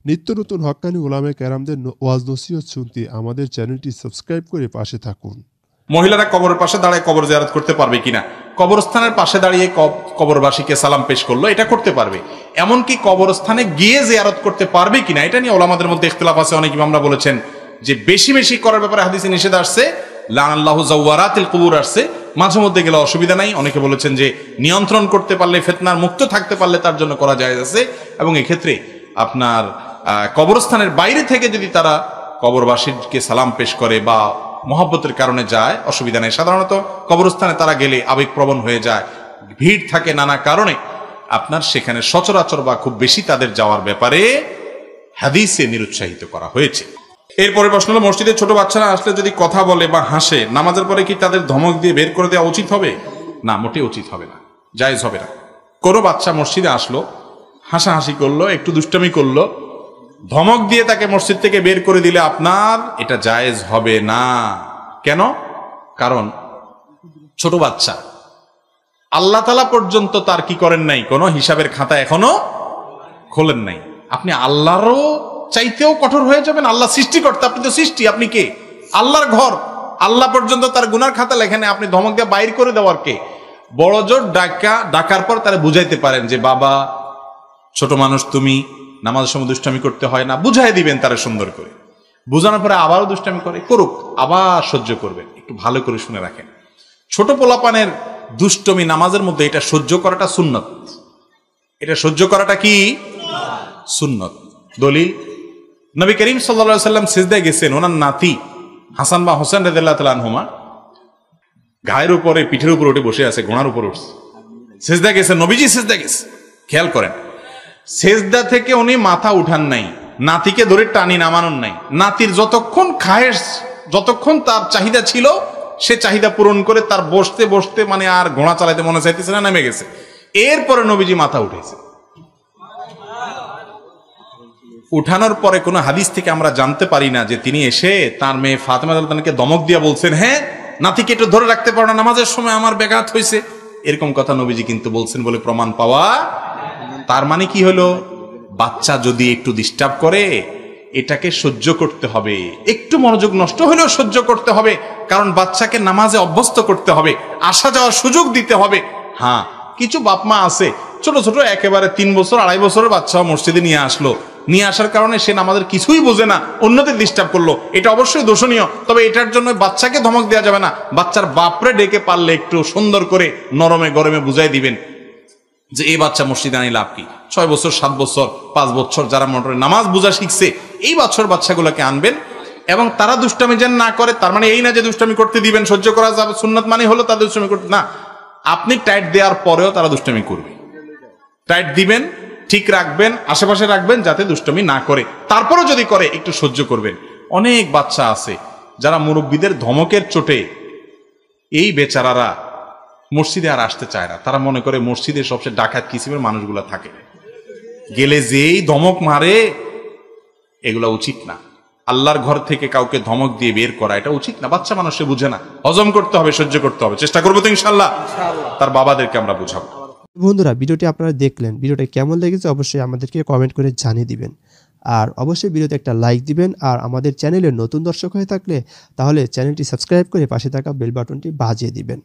নিত্য নতুন হক্কানি উলামায়ে কেরামদের ওয়াজ নসিহত শুনতে আমাদের চ্যানেলটি সাবস্ক্রাইব করে পাশে থাকুন। মহিলারা কবরের পাশে দাঁড়ায় কবর জিয়ারত করতে পারবে কিনা? কবরস্থানের পাশে দাঁড়িয়ে কবরবাসীকে সালাম পেশ করলো, এটা করতে পারবে। এমনকি কবরস্থানে গিয়ে জিয়ারত করতে পারবে কিনা এটা নিয়ে ওলামাদের মধ্যে ইখতিলাফ আছে। অনেক ইমামরা বলেছেন যে বেশি বেশি করার ব্যাপারে হাদিসে নিষেধ আসছে, লানাল্লাহু যাওয়ারাতিল কুবুর আসছে, মাঝে মধ্যে গেলে অসুবিধা নাই। অনেকে বলেছেন যে নিয়ন্ত্রণ করতে পারলে, ফিতনার মুক্ত থাকতে পারলে তার জন্য করা যায় আছে। এবং এক্ষেত্রে আপনার কবরস্থানের বাইরে থেকে যদি তারা কবরবাসীকে সালাম পেশ করে বা মহব্বতের কারণে যায়, অসুবিধা নেই। সাধারণত কবরস্থানে তারা গেলে আবেগপ্রবণ হয়ে যায়, ভিড় থাকে নানা কারণে, আপনার সেখানে সচরাচর বা খুব বেশি তাদের যাওয়ার ব্যাপারে হাদিসে নিরুৎসাহিত করা হয়েছে। এরপরে প্রশ্ন হলো, মসজিদে ছোট বাচ্চারা আসলে যদি কথা বলে বা হাসে, নামাজের পরে কি তাদের ধমক দিয়ে বের করে দেওয়া উচিত হবে? না, মোটেই উচিত হবে না, জায়েজ হবে না। কোনো বাচ্চা মসজিদে আসলো, হাসাহাসি করলো, একটু দুষ্টামি করলো, ধমক দিয়ে তাকে মসজিদ থেকে বের করে দিলে আপনার এটা জায়েজ হবে না। কেন? কারণ ছোট বাচ্চা, আল্লাহ তাআলা পর্যন্ত তার কি করেন নাই, কোনো হিসাবের খাতা এখনো খোলেন নাই। আপনি আল্লাহরও চাইতেও কঠোর হয়ে যাবেন। আল্লাহ সৃষ্টিকর্তা, আপনি তো সৃষ্টি, আপনি কে? আল্লাহর ঘর, আল্লাহ পর্যন্ত তার গুনার খাতা লেখেন, আপনি ধমক দিয়ে বাইর করে দেওয়ার কে? বড় জোর ডাকার পর তারা বুঝাইতে পারেন যে বাবা, ছোট মানুষ তুমি, নামাজের সময় দুষ্টামি করতে হয় না, বুঝাই দিবেন তারা সুন্দর করে। বুঝানোর পরে আবারও দুষ্টামি করে, করুক, আবার সহ্য করবেন। একটু ভালো করে শুনে রাখেন, ছোট পোলাপানের দুষ্টমি নামাজের মধ্যে এটা সহ্য করাটা সুন্নত। এটা সহ্য করাটা কি সুন্নত। দলিল, নবী করিম সাল্লাল্লাহু আলাইহি ওয়াসাল্লাম সিজদায় গেছেন, ওনার নাতি হাসান বা হোসেন রাদিয়াল্লাহু তাআলা আনহুমা গায়ের উপরে, পিঠের উপর উঠে বসে আছে, ঘোড়ার উপর উঠছে, সিজদায় গেছেন, নবীজি সিজদায় গেছে। খেয়াল করেন, সেজদা থেকে উনি মাথা উঠান নাই, নাতিকে ধরে টানি নামানোর নাই। নাতির যতক্ষণ খায়েশ, যতক্ষণ তার চাহিদা ছিল, সে চাহিদা পূরণ করে তার বসতে বসতে মানে আর ঘোড়া চালাইতে মনে চাইতেছে না, নেমে গেছে। এরপরে নবীজি মাথা উঠেছে। উঠানোর পরে কোনো হাদিস থেকে আমরা জানতে পারি না যে তিনি এসে তার মেয়ে ফাতেমা রাদিয়াল্লাহু আনহাকে দমক দিয়া বলছেন, হ্যাঁ নাতিকে একটু ধরে রাখতে পারো না, নামাজের সময় আমার ব্যাঘাত হয়েছে, এরকম কথা নবীজি কিন্তু বলছেন বলে প্রমাণ পাওয়া। তার মানে কি হলো, বাচ্চা যদি একটু ডিস্টার্ব করে এটাকে সহ্য করতে হবে, একটু মনোযোগ নষ্ট হলেও সহ্য করতে হবে, কারণ বাচ্চাকে নামাজে অভ্যস্ত করতে হবে, আসা যাওয়ার সুযোগ দিতে হবে। হ্যাঁ, কিছু বাপ মা আছে ছোট ছোট একেবারে 3 বছর 2.5 বছরের বাচ্চা মসজিদে নিয়ে আসলো, নিয়ে আসার কারণে সে নামাজের কিছুই বোঝে না, অন্যদের ডিস্টার্ব করলো, এটা অবশ্যই দোষণীয়। তবে এটার জন্য বাচ্চাকে ধমক দেওয়া যাবে না। বাচ্চার বাপরে ডেকে পারলে একটু সুন্দর করে নরমে গরমে বুঝাই দিবেন যে এই বাচ্চা মসজিদে আনি লাভ কি, 6 বছর 7 বছর 5 বছর যারা মোটরে নামাজ বোঝা শিখছে, এই বছর বাচ্চাগুলোকে আনবেন এবং তারা দুষ্টামি যেন না করে। তার মানে এই না যে দুষ্টামি করতে দিবেন, সহ্য করা যাবে, সুন্নাত মানে হলো তাদের দুষ্টামি করতে না। আপনি টাইট দেওয়ার পরেও তারা দুষ্টামি করবে, টাইট দিবেন, ঠিক রাখবেন, আশেপাশে রাখবেন যাতে দুষ্টামি না করে। তারপরও যদি করে একটু সহ্য করবেন। অনেক বাচ্চা আছে যারা মুরব্বীদের ধমকের চোটে এই বেচারারা মসজিদে আর আসতে চায় না। তারা মনে করে মসজিদে সবচেয়ে ডাকাত কিসিমের মানুষগুলা থাকে, গেলে যেই ধমক মারে, এগুলা উচিত না। আল্লাহর ঘর থেকে কাউকে ধমক দিয়ে বের করা এটা উচিত না। বাচ্চা মানুষে বুঝে না, হজম করতে হবে, সহ্য করতে হবে, চেষ্টা করবো তো ইনশাআল্লাহ তার বাবাদেরকে আমরা বুঝাবো। বন্ধুরা, ভিডিওটি আপনারা দেখলেন, ভিডিওটা কেমন লেগেছে অবশ্যই আমাদেরকে কমেন্ট করে জানিয়ে দিবেন, আর অবশ্যই ভিডিওতে একটা লাইক দিবেন। আর আমাদের চ্যানেলে নতুন দর্শক হয়ে থাকলে তাহলে চ্যানেলটি সাবস্ক্রাইব করে পাশে থাকা বেল বাটনটি বাজিয়ে দিবেন।